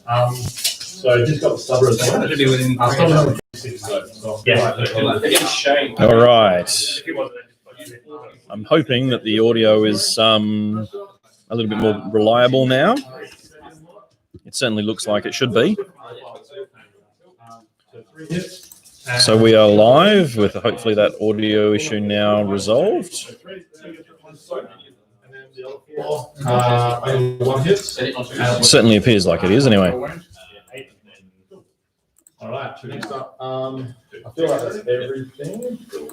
So just got the stubber as well. Should be within. All right. I'm hoping that the audio is a little bit more reliable now. It certainly looks like it should be. So we are live with hopefully that audio issue now resolved. Certainly appears like it is anyway. All right, next up, I feel like that's everything. So,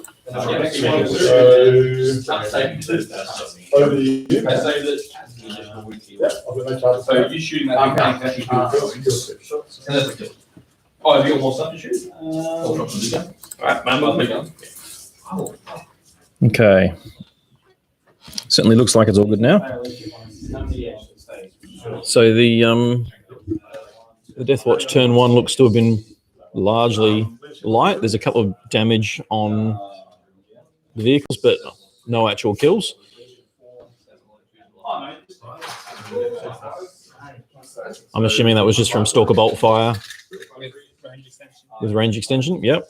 over to you. I saved it. So you shooting that thing? Oh, have you got more stuff to shoot? All right, man, I'll pick up. Okay. Certainly looks like it's all good now. So the Deathwatch turn 1 looks to have been largely light. There's a couple of damage on the vehicles, but no actual kills. I'm assuming that was just from Stalker Bolt Fire with range extension. Yep.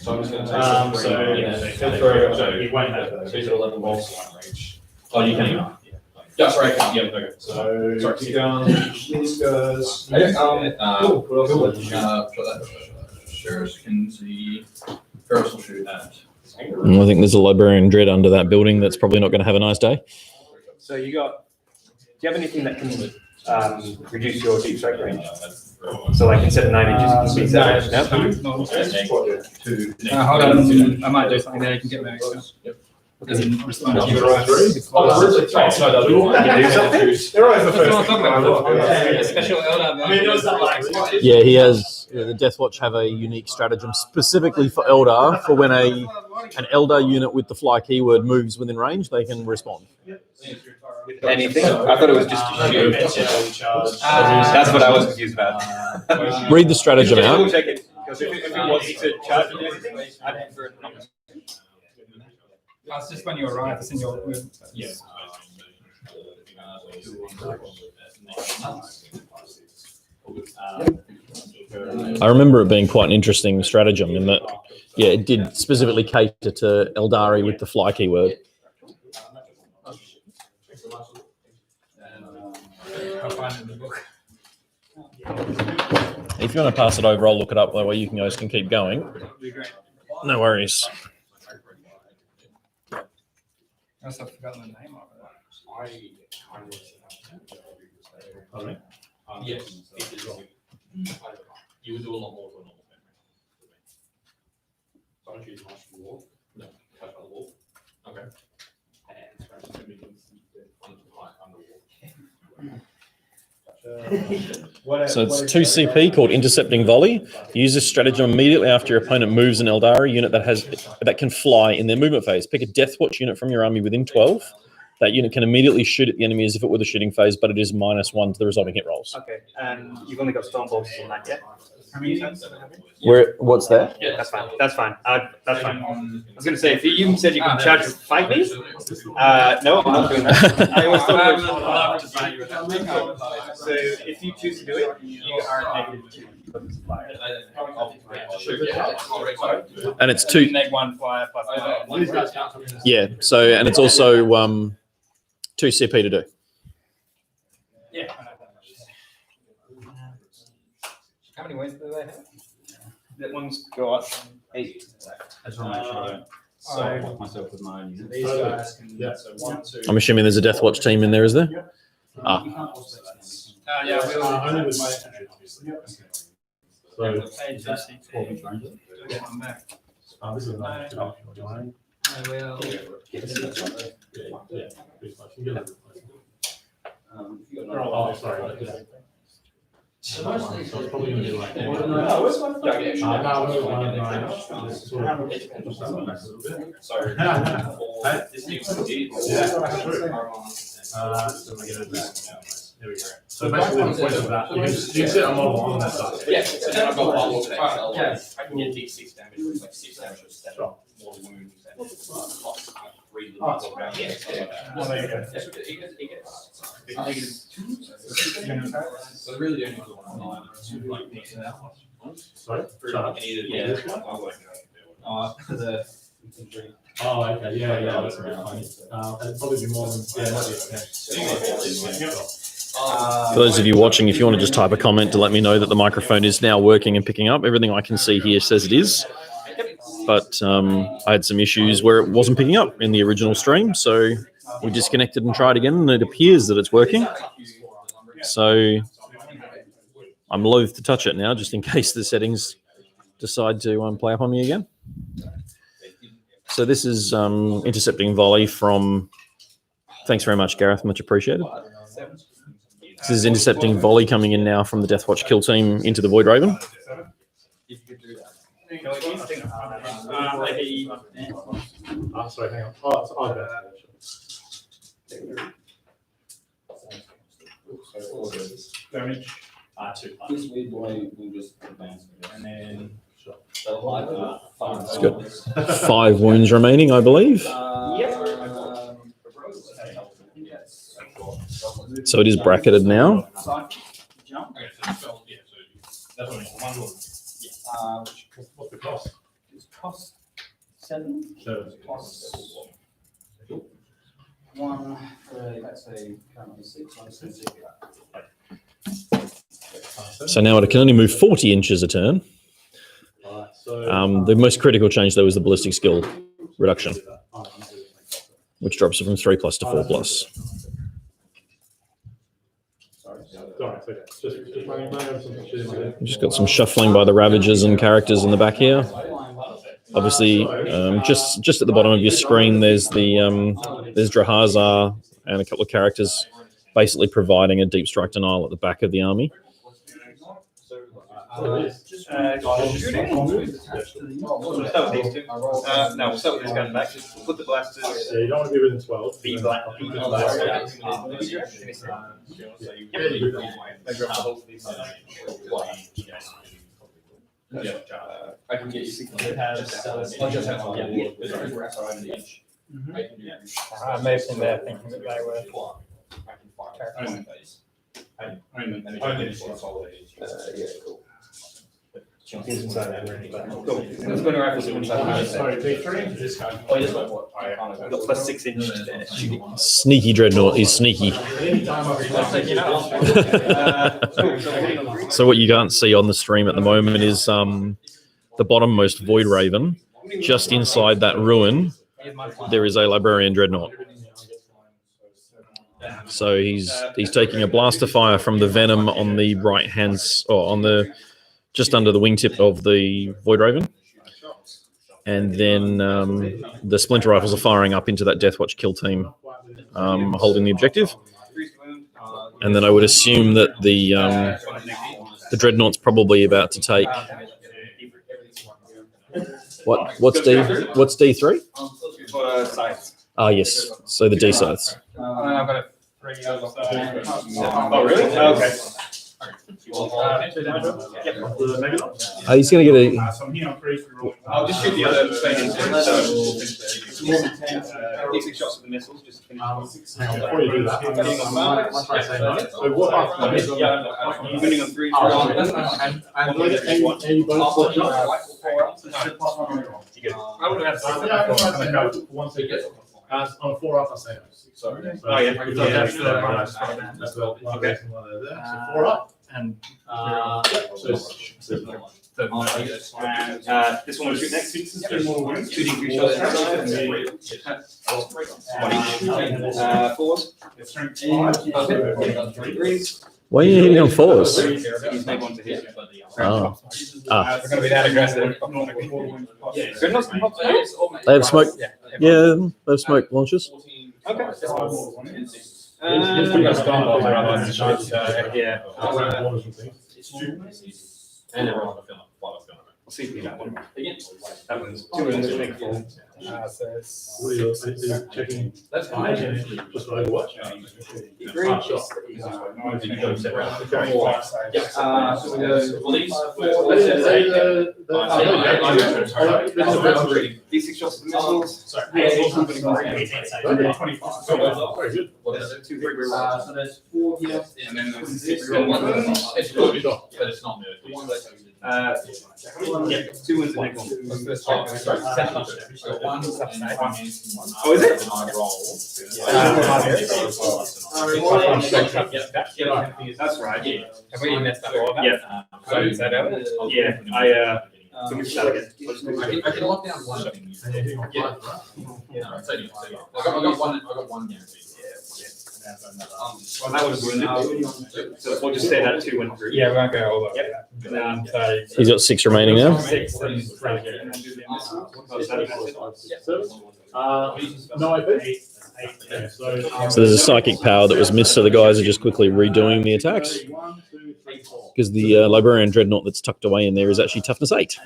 So I'm just going to you won't have those. 11 volts. Oh, you can. Yeah, sorry, I can. Yeah, okay. So, sorry, keep going. This goes. Cool. What else? Sheriff can see. Ferris will shoot at. I think there's a librarian dread under that building that's probably not going to have a nice day. So do you have anything that can reduce your deep strike range? So like instead of 9 inches, it can be 7. Hold on, I might do something there. You can get my extra. Doesn't respond to your Yeah, he has. The Deathwatch have a unique stratagem specifically for Eldar. For when an Eldar unit with the fly keyword moves within range, they can respond. Anything? I thought it was just to shoot. That's what I was confused about. Read the stratagem out. We'll check it, because if it was to charge and everything, I'd prefer it not. It's just when you arrive, it's in your room. Yeah. I remember it being quite an interesting stratagem in that, yeah, it did specifically cater to Eldari with the fly keyword. I'll find it in the book. If you want to pass it over, I'll look it up. That way you guys can keep going. That'd be great. No worries. I also forgotten the name of it. Yes, you would do a lot more to a normal memory. So I don't choose much from the wall. No, touch on the wall. Okay. And scratch the underwall. So it's 2 CP called Intercepting Volley. Use this stratagem immediately after your opponent moves an Eldari unit that can fly in their movement phase. Pick a Deathwatch unit from your army within 12. That unit can immediately shoot at the enemy as if it were the shooting phase, but it is -1 to the resolving hit rolls. Okay, and you've only got storm bolts on that yet? How many times? What's that? Yeah, that's fine. That's fine. That's fine. I was going to say, if you said you can charge 5 me, no, I'm not doing that. I was so if you choose to do it, you are -2. And it's 2. -1 flyer plus 1. Yeah. So and it's also 2 CP to do. Yeah. How many ways do they have? That one's got 8. I just want to make sure I don't solo myself with my own unit. These guys can, so 1, 2. I'm assuming there's a Deathwatch team in there, is there? Ah. Yeah, Only with my obviously. So, I'm this is not I will. Oh, sorry. So it's probably going to be like. There we go. So basically, the point of that, you can set a model on that side. Yeah, so then I've got one more today. I can get D6 damage, which is like 6 damage of stat, more wounds, and So really only Sorry? Charge? Yeah. Oh, okay, yeah, that's a bit funny. It'd probably be more than, yeah, it might be a 10. For those of you watching, if you want to just type a comment to let me know that the microphone is now working and picking up, everything I can see here says it is. But I had some issues where it wasn't picking up in the original stream, so we disconnected and tried again, and it appears that it's working. So I'm loath to touch it now, just in case the settings decide to play up on me again. So this is intercepting volley from... Thanks very much, Gareth. Much appreciated. This is intercepting volley coming in now from the Deathwatch kill team into the Void Raven. Sorry, hang on. Oh, it's on there. Damage. 2. This weird boy will just advance. And then, sure. It's got 5 wounds remaining, I believe. So it is bracketed now. What's the cost? It's cost 7. So, One, let's say currently 6. So now it can only move 40 inches a turn. alright, so. The most critical change, though, is the ballistic skill reduction, which drops it from 3+ to 4+. Sorry, it's okay. Just running over some pictures in there. We've just got some shuffling by the Ravagers and characters in the back here. Obviously, just at the bottom of your screen, there's there's Drukhari and a couple of characters basically providing a deep strike denial at the back of the army. We'll start with these two. No, we'll start with this gun back. Just put the blasters. Yeah, you don't want to be within 12. B blasters. I can get you 6. I may have seen that thinking that they were. Cool. Let's go to rifles inside. Sorry, D3 is this guy. Oh, this one, what? Got plus 6 inch shooting. Sneaky Dreadnought is sneaky. So what you can't see on the stream at the moment is the bottommost Void Raven. Just inside that ruin, there is a Librarian Dreadnought. So he's taking a blast of fire from the Venom on the right hand, or on the just under the wingtip of the Void Raven, and then the Splinter Rifles are firing up into that Deathwatch kill team, holding the objective. And then I would assume that the Dreadnought's probably about to take what's D3? Sights. Ah, yes. So the D scythes. I've got a 3. Oh, really? Okay. He's going to get a. So I'm here on 3 for rolling. I'll just shoot the other plane take 6 shots with the missiles. Just finish. Before you do that, I'm once I say no. So what after that? I'm winning on 3. And you both switch up? You get it. I would have Yeah, I'm gonna go once we get on 4 off, I say no. Sorry. Oh, yeah. That's the okay. So 4 up. And This one will shoot next. Shooting 3 shots. 4s. Why are you hitting on 4s? He's made one to hit. Oh. we're going to be that aggressive. Good enough. They have smoke. Yeah, they have smoke launchers. Okay. Yeah. And everyone on the film. CP that one. That one's 200 make full. So it's What are you checking? That's fine. Just for Overwatch. Green. Sure. So we go, well, these four, D6 shots for missiles. Very good. What is it? Two big rerolls. So there's 4 here. And then there's 6 It's good, but it's not yeah, 2 wins the next one. Oh, sorry, so one. Oh, is it? That's right. Yeah. Have we messed up all of that? Yeah. So is that out? Yeah. I finish that again. I can lock down one thing. No, it's only 2. I got one guarantee. Well, that was wounded. So we'll just say that 2 went through. Yeah, we won't go all of Yep. it. So He's got 6 remaining now. 6. No IP. Yeah, so So there's a psychic power that was missed, so the guys are just quickly redoing the attacks. 1, 2, 3, 4. Because the Librarian Dreadnought that's tucked away in there is actually toughness 8.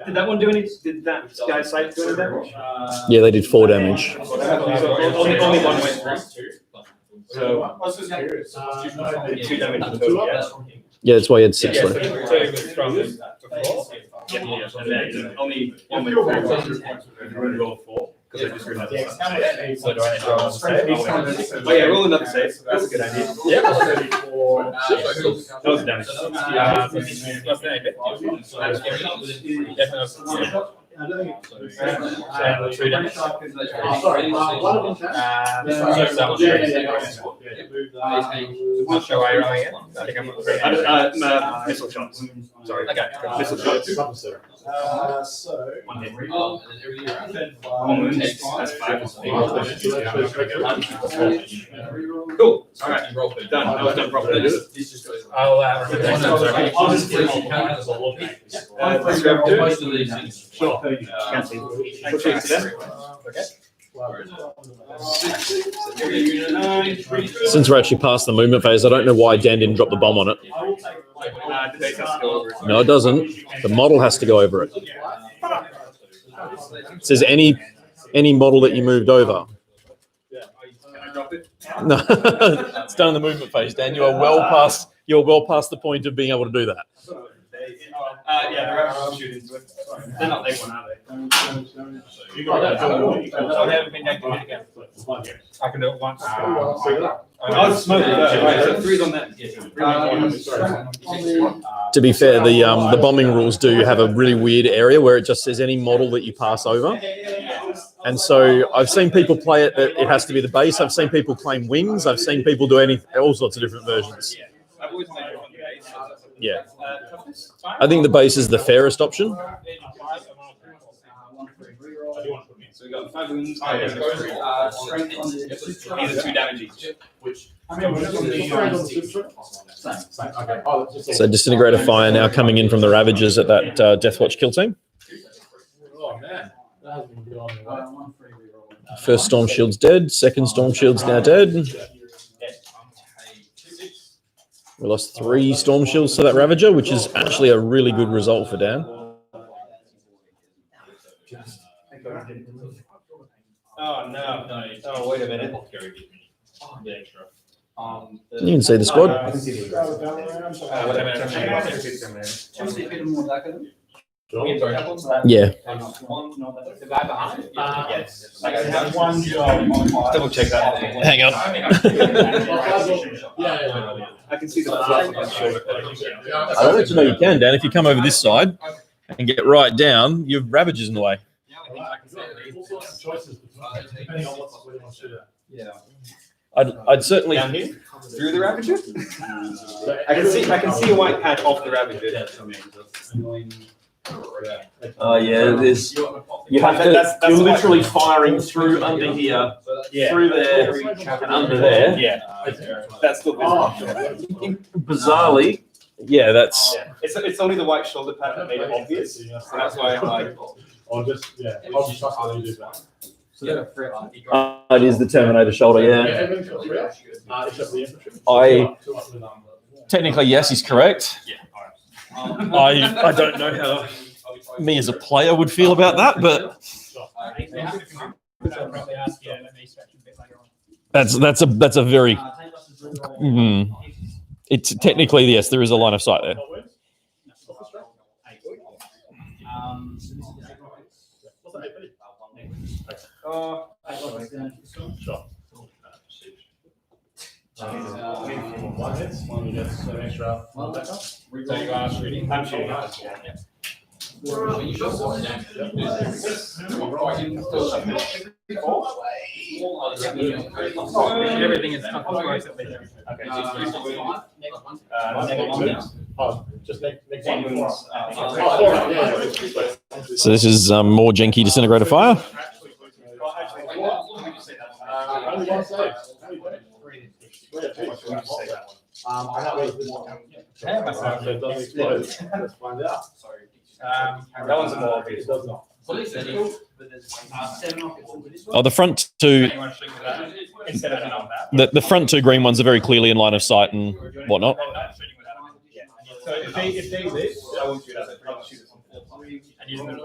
Did that one do any? Did that guy's site do any damage? Yeah, they did 4 damage. Only one went through. So I was just curious. 2 damage in total. Yeah. Yeah, that's why he had 6 yeah, so left. 2 was from before. Yeah. And then only one went through. Roll 4 because I just realized. So do I need to roll a save? Oh yeah, roll another save. That's a good idea. Yeah. That was damage. What's the name? Definitely. I don't think And 2 damage. sorry. One of them. Not sure why you're rolling it. I think I'm Missile shots. Sorry. Okay. Missile shots. So. One hit. Oh, and then every year. One wound. That's 5. Cool. Cool. All right. Done. That was done properly. I'll remember next time. Sorry. Most of these things. Sure. Since we're actually past the movement phase, I don't know why Dan didn't drop the bomb on it. The base has to go over it. No, it doesn't. The model has to go over it. It says any model that you moved over. Can I drop it? No, it's done in the movement phase, Dan. You're well past the point of being able to do that. Yeah, they're actually shooting into it. They're not big one, are they? You got that. I haven't been activated again. I can do it once. Oh, it's smoke. Right, so 3's on that. To be fair, the bombing rules do have a really weird area where it just says any model that you pass over. And so I've seen people play it that it has to be the base. I've seen people claim wings. I've seen people do all sorts of different versions. I've always made it on the base. Yeah. I think the base is the fairest option. So we got 5 wounds. These are 2 damage each. So Disintegrator Fire now coming in from the Ravagers at that Deathwatch kill team. Oh man, that hasn't been good on the First Storm Shield's dead. Second Storm Shield's now dead. We lost 3 Storm Shields to that Ravager, which is actually a really good result for Dan. Oh, no. Oh, wait a minute. You can see the squad. I can see the Yeah. The guy behind? Yes. Double check that. Hang on. I can see the fluff of his shoulder. I'll let you know you can, Dan. If you come over this side and get right down, your Ravagers in the way. I'd certainly. Down here? Through the Ravager? I can see a white patch off the Ravager. Oh yeah, there's. You have to. That's You're what- literally firing through under here, through there, and under there. Yeah. That's still visible. Bizarrely, yeah, that's. Yeah. It's only the white shoulder pad that made it obvious. So that's why I'm like, Or just, I'll just trust that you do that. It is the Terminator shoulder, yeah. Technically, yes, he's correct. I don't know how me as a player would feel about that, but that's a very it's technically, yes, there is a line of sight there. Everything is So this is more Genki Disintegrator Fire. That one's a more obvious. Oh, the front two, the front two green ones are very clearly in line of sight and whatnot. So if they live, I will shoot it. I'll shoot it and use them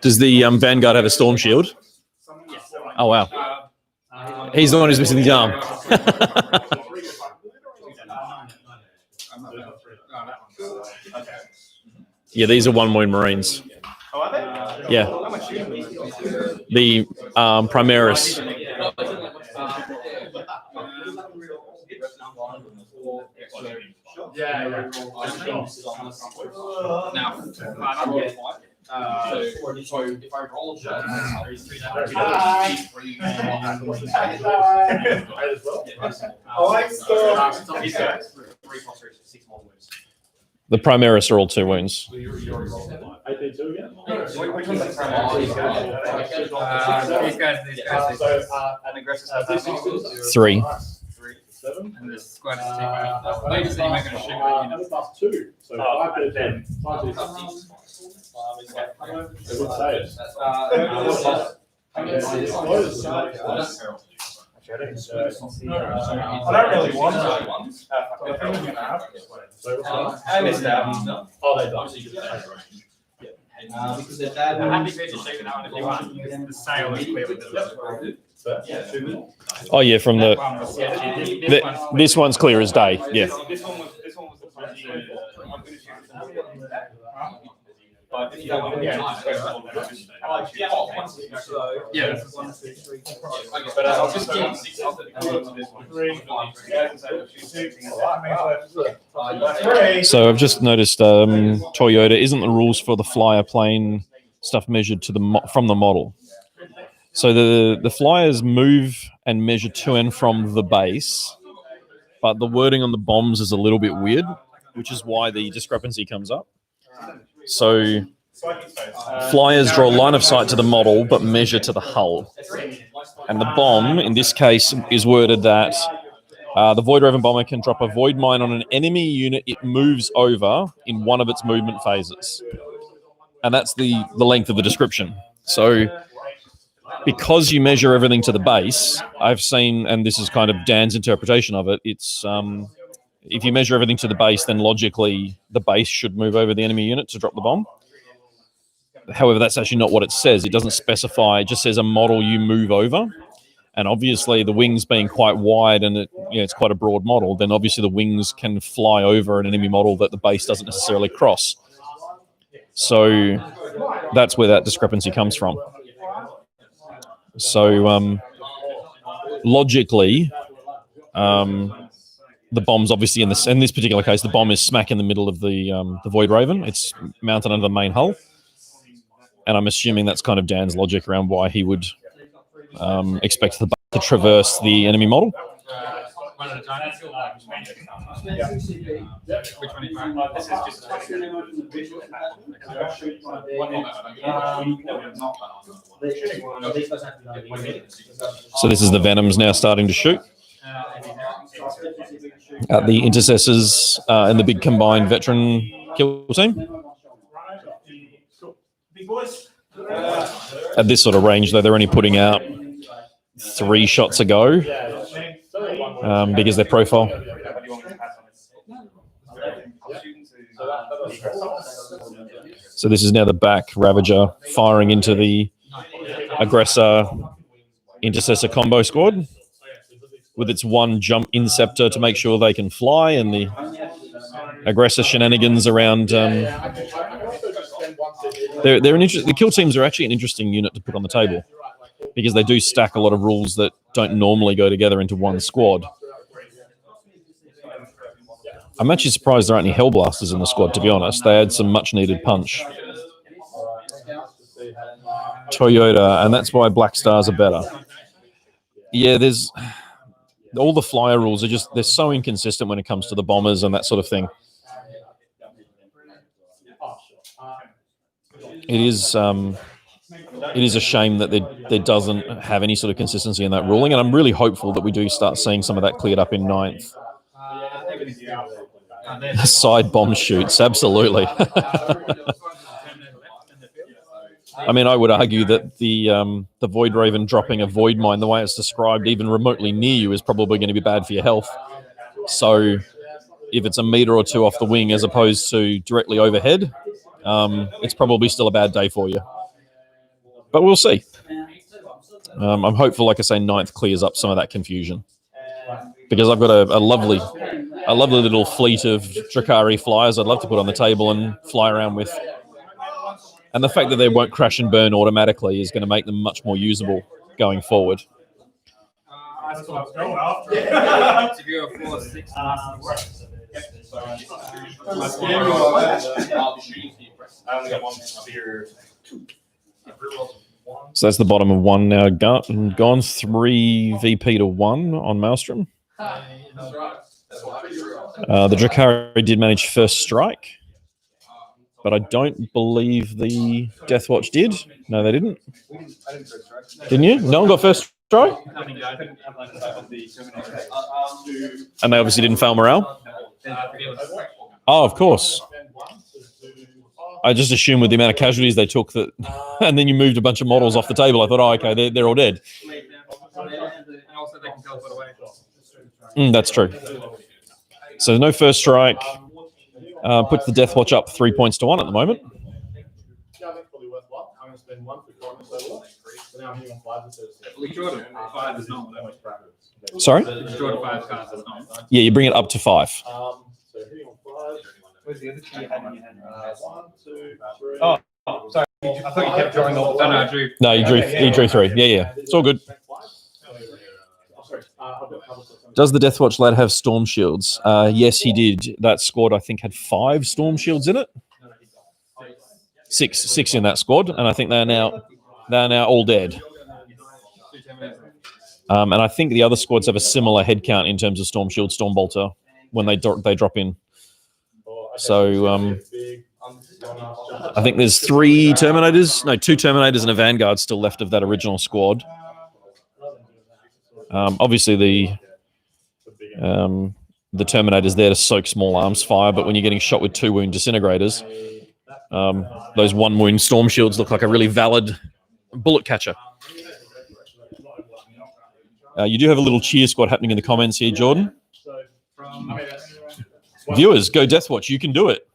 Does the Vanguard have a storm shield? Oh wow, he's the one who's missing the arm. Yeah, these are 1 wound Marines. Oh, are they? Yeah, the Primaris. So if I roll The Primaris are all 2 wounds. Three. And the squad is taking. They said you make a shoot. So 5 to 10. 5 to 10. I don't really want I missed out. Oh, they don't. I'm happy for you to shake it out if you want. The sail is clearly Oh yeah, from this one's clear as day. Yeah. This one was So I've just noticed Toyota isn't the rules for the flyer plane stuff measured to from the model. So the flyers move and measure to and from the base, but the wording on the bombs is a little bit weird, which is why the discrepancy comes up. So flyers draw line of sight to the model, but measure to the hull. And the bomb, in this case, is worded that the Void Raven bomber can drop a void mine on an enemy unit it moves over in one of its movement phases. And that's the length of the description. So because you measure everything to the base, I've seen, and this is kind of Dan's interpretation of it, it's if you measure everything to the base, then logically the base should move over the enemy unit to drop the bomb. However, that's actually not what it says. It doesn't specify. It just says a model you move over. And obviously the wings being quite wide and it's quite a broad model, then obviously the wings can fly over an enemy model that the base doesn't necessarily cross. So that's where that discrepancy comes from. So logically, the bomb's obviously in this particular case, the bomb is smack in the middle of the Void Raven. It's mounted under the main hull. And I'm assuming that's kind of Dan's logic around why he would expect the bomb to traverse the enemy model. one at a time. Which one is mine? This is just So this is the Venoms now starting to shoot. The intercessors and the big combined veteran kill team. At this sort of range, though, they're only putting out 3 shots a go because their profile. So this is now the back Ravager firing into the aggressor intercessor combo squad with its one jump inceptor to make sure they can fly, and the aggressor shenanigans around. The kill teams are actually an interesting unit to put on the table because they do stack a lot of rules that don't normally go together into one squad. I'm actually surprised there aren't any Hellblasters in the squad, to be honest. They had some much-needed punch. Toyota, and that's why Black Stars are better. Yeah, there's... all the flyer rules are just, they're so inconsistent when it comes to the bombers and that sort of thing. It is a shame that there doesn't have any sort of consistency in that ruling, and I'm really hopeful that we do start seeing some of that cleared up in 9th. Side bomb shoots, absolutely. I mean, I would argue that the Void Raven dropping a Void Mine, the way it's described, even remotely near you, is probably going to be bad for your health. So if it's a meter or two off the wing as opposed to directly overhead, it's probably still a bad day for you. But we'll see. I'm hopeful, like I say, 9th clears up some of that confusion. Because I've got a lovely little fleet of Drukhari flyers I'd love to put on the table and fly around with. And the fact that they won't crash and burn automatically is going to make them much more usable going forward. So that's the bottom of 1 now. Gone 3 VP to 1 on Maelstrom. The Drukhari did manage first strike, but I don't believe the Deathwatch did. No, they didn't. Didn't you? No one got first strike? And they obviously didn't fail morale? Oh, of course. I just assumed with the amount of casualties they took that, and then you moved a bunch of models off the table. I thought, oh, okay, they're all dead. That's true. So no first strike. Puts the Deathwatch up 3 points to 1 at the moment. Sorry? Yeah, you bring it up to 5. Where's the other two you had in your hand? 1, 2, 3. Oh, sorry. I thought you kept drawing all. No, I drew. No, he drew 3. Yeah. It's all good. Does the Deathwatch lad have storm shields? Yes, he did. That squad, I think, had 5 storm shields in it. 6 in that squad, and I think they're now all dead. And I think the other squads have a similar head count in terms of storm shield, storm bolter when they drop in. So I think there's 2 Terminators and a Vanguard still left of that original squad. Obviously the Terminator's there to soak small arms fire, but when you're getting shot with 2 wound disintegrators, those 1 wound storm shields look like a really valid bullet catcher. You do have a little cheer squad happening in the comments here, Jordan. Viewers, go Deathwatch. You can do it.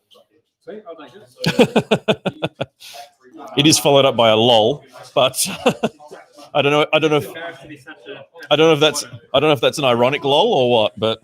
It is followed up by a lol, but I don't know if that's an ironic lol or what, but